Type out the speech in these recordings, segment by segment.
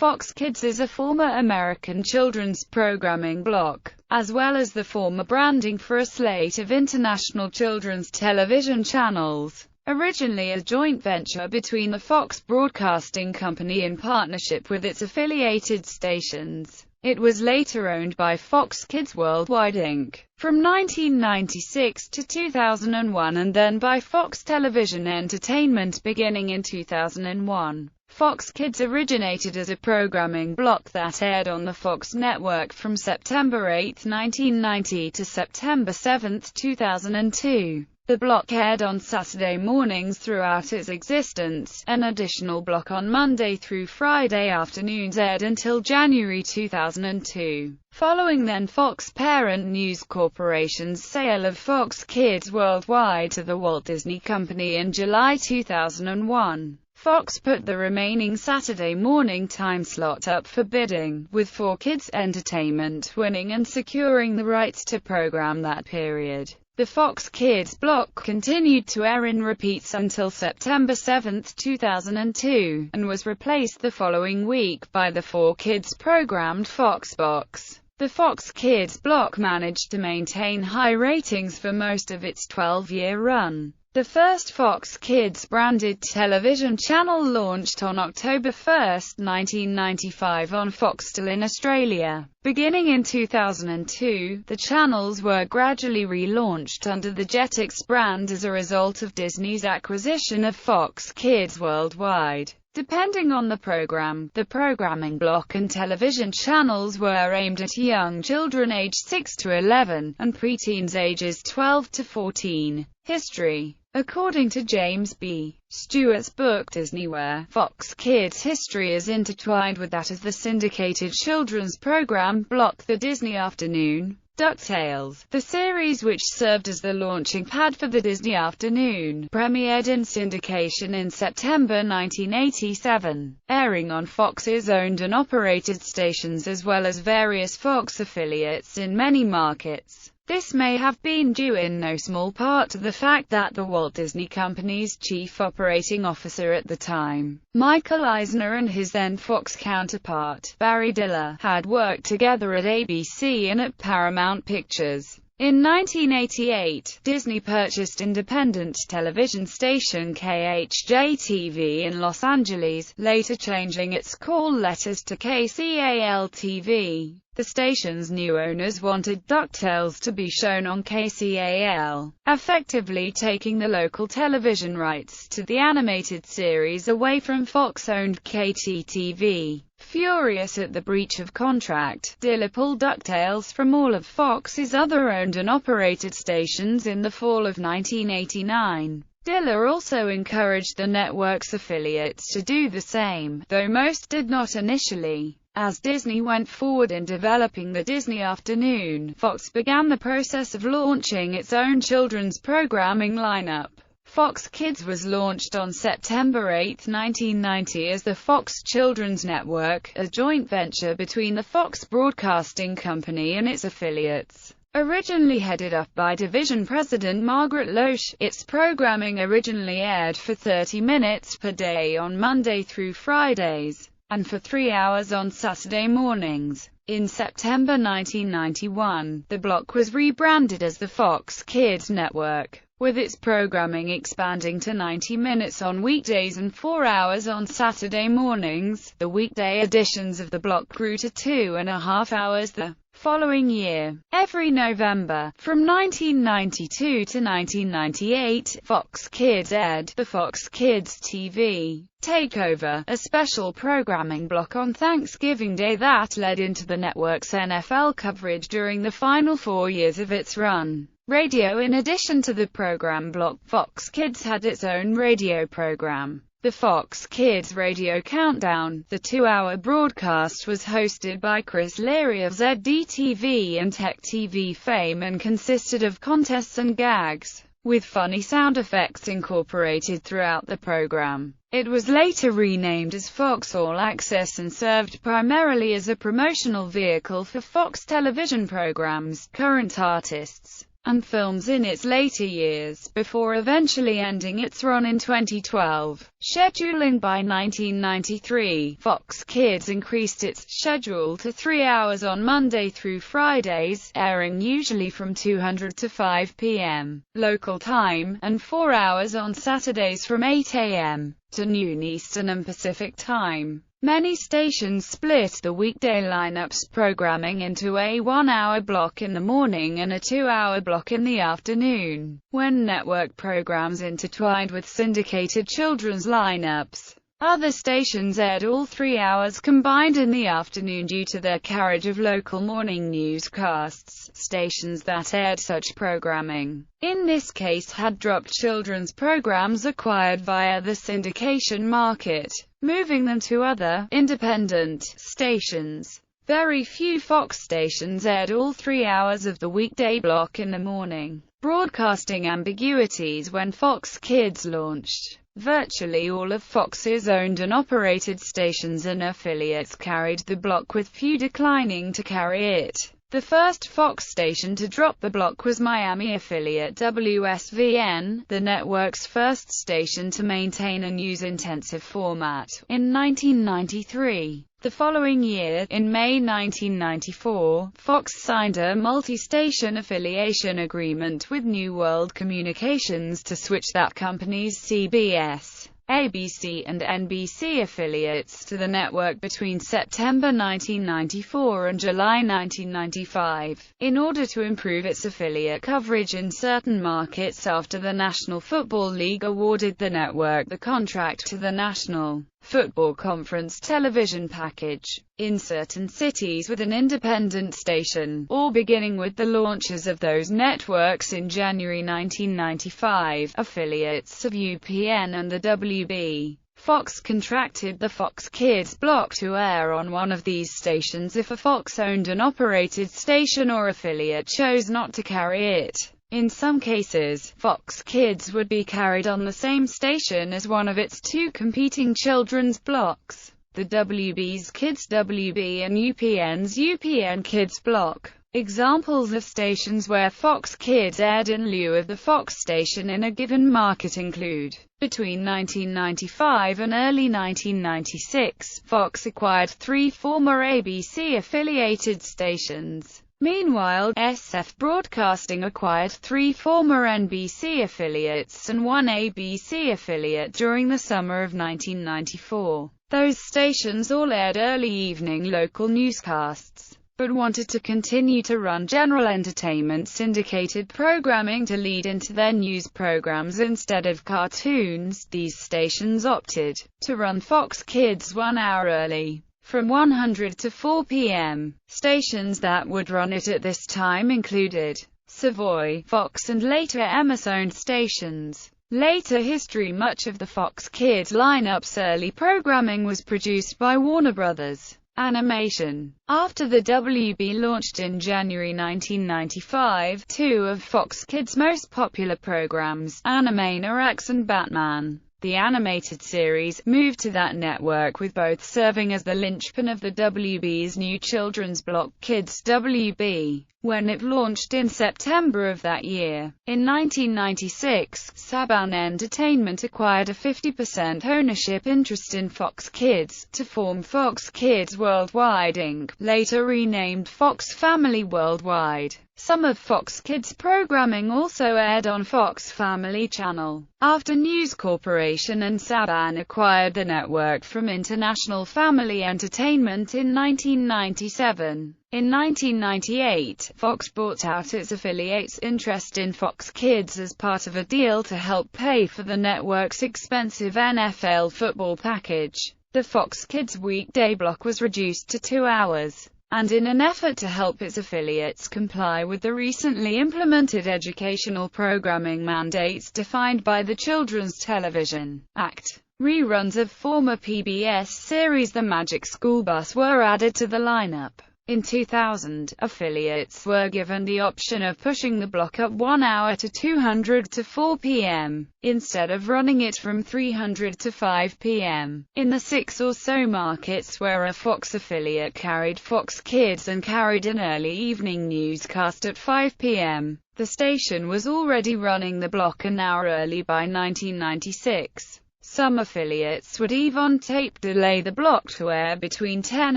Fox Kids is a former American children's programming block, as well as the former branding for a slate of international children's television channels. Originally a joint venture between the Fox Broadcasting Company in partnership with its affiliated stations, it was later owned by Fox Kids Worldwide Inc. from 1996 to 2001 and then by Fox Television Entertainment beginning in 2001. Fox Kids originated as a programming block that aired on the Fox network from September 8, 1990 to September 7, 2002. The block aired on Saturday mornings throughout its existence. An additional block on Monday through Friday afternoons aired until January 2002. Following then Fox parent News Corporation's sale of Fox Kids Worldwide to the Walt Disney Company in July 2001. Fox put the remaining Saturday morning time slot up for bidding, with 4Kids Entertainment winning and securing the rights to program that period. The Fox Kids block continued to air in repeats until September 7, 2002, and was replaced the following week by the 4Kids programmed Fox Box. The Fox Kids block managed to maintain high ratings for most of its 12-year run. The first Fox Kids branded television channel launched on October 1, 1995 on Foxtel in Australia. Beginning in 2002, the channels were gradually relaunched under the Jetix brand as a result of Disney's acquisition of Fox Kids Worldwide. Depending on the program, the programming block and television channels were aimed at young children aged 6 to 11, and preteens ages 12 to 14. History. According to James B. Stewart's book Disneyware, Fox Kids' history is intertwined with that of the syndicated children's program block The Disney Afternoon. DuckTales, the series which served as the launching pad for the Disney Afternoon, premiered in syndication in September 1987, airing on Fox's owned and operated stations as well as various Fox affiliates in many markets. This may have been due in no small part to the fact that the Walt Disney Company's chief operating officer at the time, Michael Eisner, and his then Fox counterpart, Barry Diller, had worked together at ABC and at Paramount Pictures. In 1988, Disney purchased independent television station KHJ-TV in Los Angeles, later changing its call letters to KCAL-TV. The station's new owners wanted DuckTales to be shown on KCAL, effectively taking the local television rights to the animated series away from Fox-owned KTTV. Furious at the breach of contract, Diller pulled DuckTales from all of Fox's other owned and operated stations in the fall of 1989. Diller also encouraged the network's affiliates to do the same, though most did not initially. As Disney went forward in developing the Disney Afternoon, Fox began the process of launching its own children's programming lineup. Fox Kids was launched on September 8, 1990 as the Fox Children's Network, a joint venture between the Fox Broadcasting Company and its affiliates. Originally headed up by division president Margaret Loesch, its programming originally aired for 30 minutes per day on Monday through Fridays, and for 3 hours on Saturday mornings. In September 1991, the block was rebranded as the Fox Kids Network, with its programming expanding to 90 minutes on weekdays and 4 hours on Saturday mornings. The weekday editions of the block grew to 2.5 hours the following year. Every November, from 1992 to 1998, Fox Kids aired the Fox Kids TV Takeover, a special programming block on Thanksgiving Day that led into the network's NFL coverage during the final 4 years of its run. Radio. In addition to the program block, Fox Kids had its own radio program, the Fox Kids Radio Countdown. The 2-hour broadcast was hosted by Chris Leary of ZDTV and Tech TV fame and consisted of contests and gags, with funny sound effects incorporated throughout the program. It was later renamed as Fox All Access and served primarily as a promotional vehicle for Fox television programs, current artists, and films in its later years, before eventually ending its run in 2012. Scheduling by 1993, Fox Kids increased its schedule to 3 hours on Monday through Fridays, airing usually from 2:00 to 5 p.m. local time, and 4 hours on Saturdays from 8 a.m. to noon Eastern and Pacific time. Many stations split the weekday lineup's programming into a 1-hour block in the morning and a 2-hour block in the afternoon, when network programs intertwined with syndicated children's lineups. Other stations aired all 3 hours combined in the afternoon due to their carriage of local morning newscasts. Stations that aired such programming, in this case, had dropped children's programs acquired via the syndication market, moving them to other, independent, stations. Very few Fox stations aired all 3 hours of the weekday block in the morning. Broadcasting ambiguities. When Fox Kids launched, virtually all of Fox's owned and operated stations and affiliates carried the block, with few declining to carry it. The first Fox station to drop the block was Miami affiliate WSVN, the network's first station to maintain a news-intensive format, in 1993. The following year, in May 1994, Fox signed a multi-station affiliation agreement with New World Communications to switch that company's CBS, ABC and NBC affiliates to the network between September 1994 and July 1995, in order to improve its affiliate coverage in certain markets after the National Football League awarded the network the contract to the National Football Conference television package. In certain cities with an independent station, or beginning with the launches of those networks in January 1995, affiliates of UPN and the WB, Fox contracted the Fox Kids block to air on one of these stations if a Fox-owned and operated station or affiliate chose not to carry it. In some cases, Fox Kids would be carried on the same station as one of its two competing children's blocks, the WB's Kids WB and UPN's UPN Kids block. Examples of stations where Fox Kids aired in lieu of the Fox station in a given market include: between 1995 and early 1996, Fox acquired 3 former ABC-affiliated stations. Meanwhile, SF Broadcasting acquired 3 former NBC affiliates and 1 ABC affiliate during the summer of 1994. Those stations all aired early evening local newscasts, but wanted to continue to run general entertainment syndicated programming to lead into their news programs instead of cartoons. These stations opted to run Fox Kids 1 hour early, from 100 to 4 p.m. Stations that would run it at this time included Savoy, Fox and later Emmis-owned stations. Later history. Much of the Fox Kids lineup's early programming was produced by Warner Brothers Animation. After the WB launched in January 1995, 2 of Fox Kids' most popular programs, Animaniacs and Batman, the animated series, moved to that network, with both serving as the linchpin of the WB's new children's block, Kids WB, when it launched in September of that year. In 1996, Saban Entertainment acquired a 50% ownership interest in Fox Kids, to form Fox Kids Worldwide Inc., later renamed Fox Family Worldwide. Some of Fox Kids' programming also aired on Fox Family Channel. After News Corporation and Saban acquired the network from International Family Entertainment in 1997. In 1998, Fox bought out its affiliates' interest in Fox Kids as part of a deal to help pay for the network's expensive NFL football package. The Fox Kids weekday block was reduced to 2 hours. And in an effort to help its affiliates comply with the recently implemented educational programming mandates defined by the Children's Television Act, reruns of former PBS series The Magic School Bus were added to the lineup. In 2000, affiliates were given the option of pushing the block up 1 hour to 200 to 4 p.m., instead of running it from 300 to 5 p.m. In the 6 or so markets where a Fox affiliate carried Fox Kids and carried an early evening newscast at 5 p.m., The station was already running the block an hour early by 1996. Some affiliates would even tape delay the block to air between 10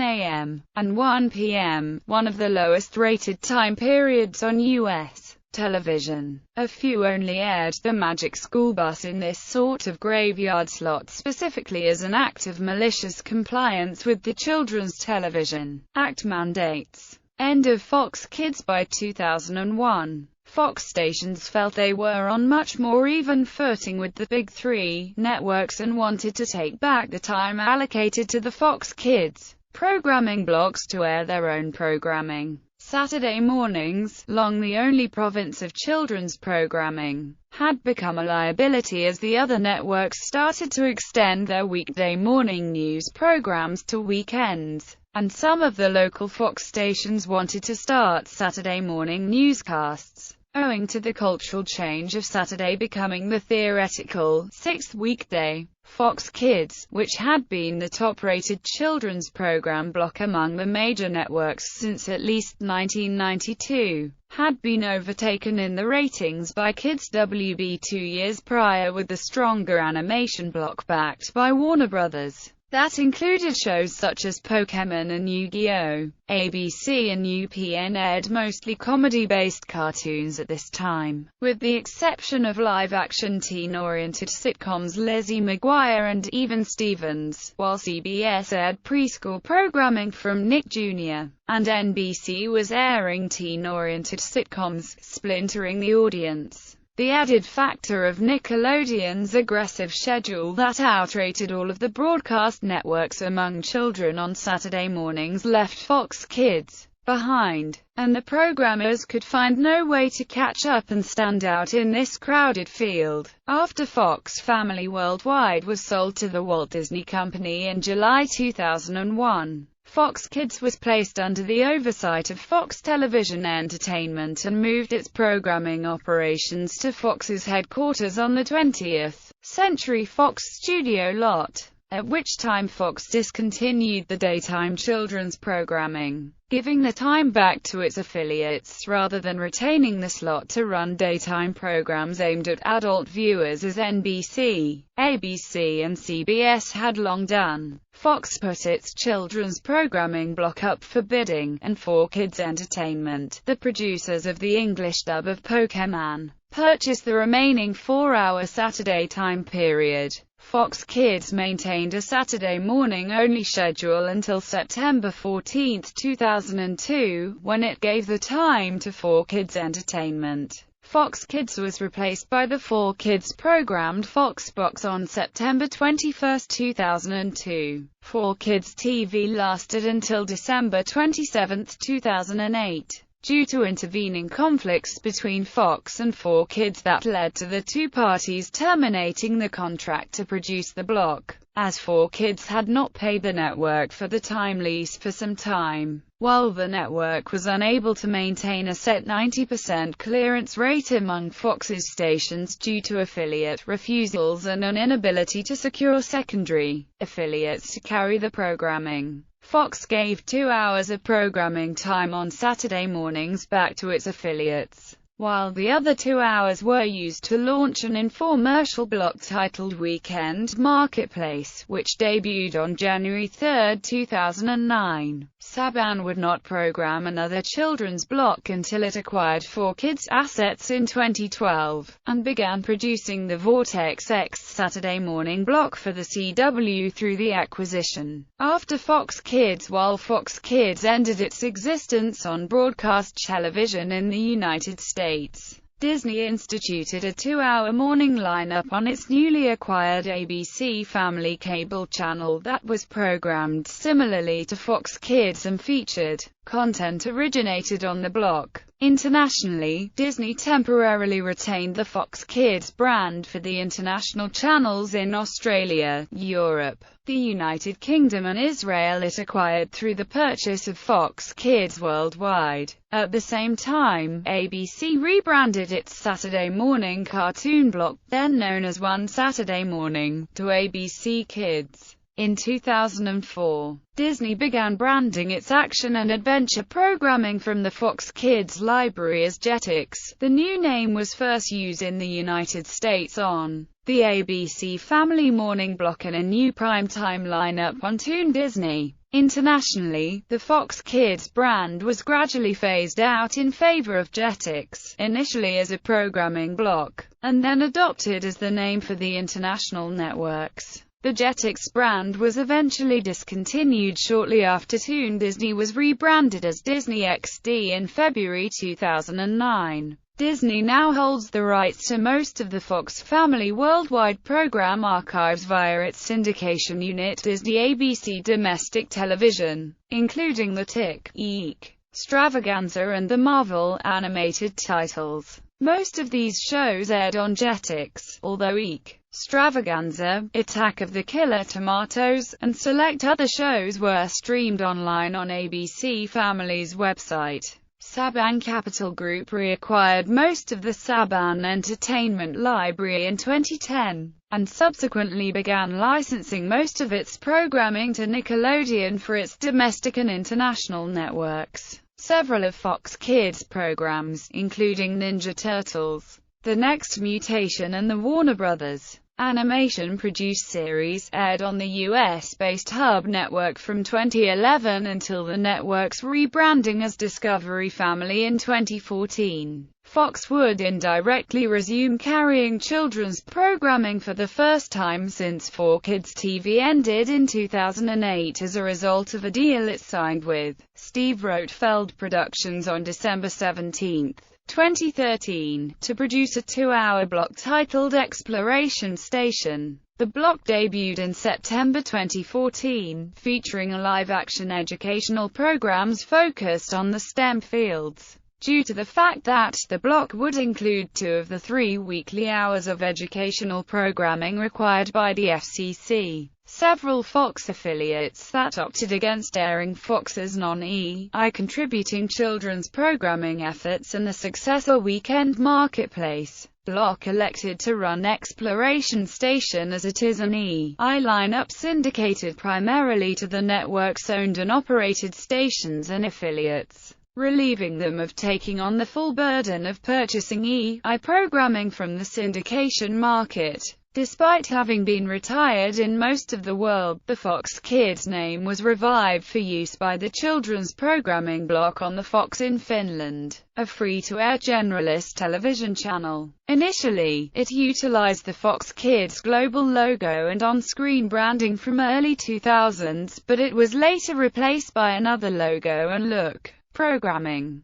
a.m. and 1 p.m., one of the lowest-rated time periods on U.S. television. A few only aired The Magic School Bus in this sort of graveyard slot specifically as an act of malicious compliance with the Children's Television Act mandates. End of Fox Kids. By 2001, Fox stations felt they were on much more even footing with the Big Three networks and wanted to take back the time allocated to the Fox Kids programming blocks to air their own programming. Saturday mornings, long the only province of children's programming, had become a liability as the other networks started to extend their weekday morning news programs to weekends, and some of the local Fox stations wanted to start Saturday morning newscasts. Owing to the cultural change of Saturday becoming the theoretical sixth weekday, Fox Kids, which had been the top-rated children's program block among the major networks since at least 1992, had been overtaken in the ratings by Kids WB 2 years prior with the stronger animation block backed by Warner Brothers. That included shows such as Pokémon and Yu-Gi-Oh! ABC and UPN aired mostly comedy-based cartoons at this time, with the exception of live-action teen-oriented sitcoms Lizzie McGuire and Even Stevens, while CBS aired preschool programming from Nick Jr., and NBC was airing teen-oriented sitcoms, splintering the audience. The added factor of Nickelodeon's aggressive schedule that outrated all of the broadcast networks among children on Saturday mornings left Fox Kids behind, and the programmers could find no way to catch up and stand out in this crowded field. After Fox Family Worldwide was sold to the Walt Disney Company in July 2001, Fox Kids was placed under the oversight of Fox Television Entertainment and moved its programming operations to Fox's headquarters on the 20th Century Fox Studio lot, at which time Fox discontinued the daytime children's programming, giving the time back to its affiliates rather than retaining the slot to run daytime programs aimed at adult viewers as NBC, ABC and CBS had long done. Fox put its children's programming block up for bidding, and 4Kids Entertainment, the producers of the English dub of Pokémon, purchased the remaining 4-hour Saturday time period. Fox Kids maintained a Saturday morning-only schedule until September 14, 2002, when it gave the time to 4Kids Entertainment. Fox Kids was replaced by the 4Kids programmed Fox Box on September 21, 2002. 4Kids TV lasted until December 27, 2008. Due to intervening conflicts between Fox and 4Kids that led to the two parties terminating the contract to produce the block, as 4Kids had not paid the network for the time lease for some time, while the network was unable to maintain a set 90% clearance rate among Fox's stations due to affiliate refusals and an inability to secure secondary affiliates to carry the programming. Fox gave 2 hours of programming time on Saturday mornings back to its affiliates, while the other 2 hours were used to launch an infomercial block titled Weekend Marketplace, which debuted on January 3, 2009. Saban would not program another children's block until it acquired 4Kids assets in 2012, and began producing the Vortex X Saturday morning block for the CW through the acquisition. After Fox Kids, while Fox Kids ended its existence on broadcast television in the United States, Disney instituted a 2-hour morning lineup on its newly acquired ABC Family cable channel that was programmed similarly to Fox Kids and featured content originated on the block. Internationally, Disney temporarily retained the Fox Kids brand for the international channels in Australia, Europe, the United Kingdom and Israel it acquired through the purchase of Fox Kids worldwide. At the same time, ABC rebranded its Saturday morning cartoon block, then known as One Saturday Morning, to ABC Kids. In 2004, Disney began branding its action and adventure programming from the Fox Kids library as Jetix. The new name was first used in the United States on the ABC Family Morning Block and a new primetime lineup on Toon Disney. Internationally, the Fox Kids brand was gradually phased out in favor of Jetix, initially as a programming block, and then adopted as the name for the international networks. The Jetix brand was eventually discontinued shortly after Toon Disney was rebranded as Disney XD in February 2009. Disney now holds the rights to most of the Fox Family worldwide program archives via its syndication unit, Disney ABC Domestic Television, including the Tick, Eek, Stravaganza and the Marvel animated titles. Most of these shows aired on Jetix, although Eek, Stravaganza, Attack of the Killer Tomatoes, and select other shows were streamed online on ABC Family's website. Saban Capital Group reacquired most of the Saban Entertainment library in 2010, and subsequently began licensing most of its programming to Nickelodeon for its domestic and international networks. Several of Fox Kids programs, including Ninja Turtles, The Next Mutation and the Warner Bros. Animation-produced series, aired on the US-based Hub Network from 2011 until the network's rebranding as Discovery Family in 2014. Fox would indirectly resume carrying children's programming for the first time since 4Kids TV ended in 2008 as a result of a deal it signed with Steve Rotfeld Productions on December 17, 2013, to produce a 2-hour block titled Exploration Station. The block debuted in September 2014, featuring live-action educational programs focused on the STEM fields. Due to the fact that the block would include 2 of the 3 weekly hours of educational programming required by the FCC, several Fox affiliates that opted against airing Fox's non-EI contributing children's programming efforts and the successor Weekend Marketplace block elected to run Exploration Station as it is an EI lineup syndicated primarily to the network's owned and operated stations and affiliates, relieving them of taking on the full burden of purchasing EI programming from the syndication market. Despite having been retired in most of the world, the Fox Kids name was revived for use by the children's programming block on the Fox in Finland, a free-to-air generalist television channel. Initially, it utilized the Fox Kids global logo and on-screen branding from early 2000s, but it was later replaced by another logo and look. Programming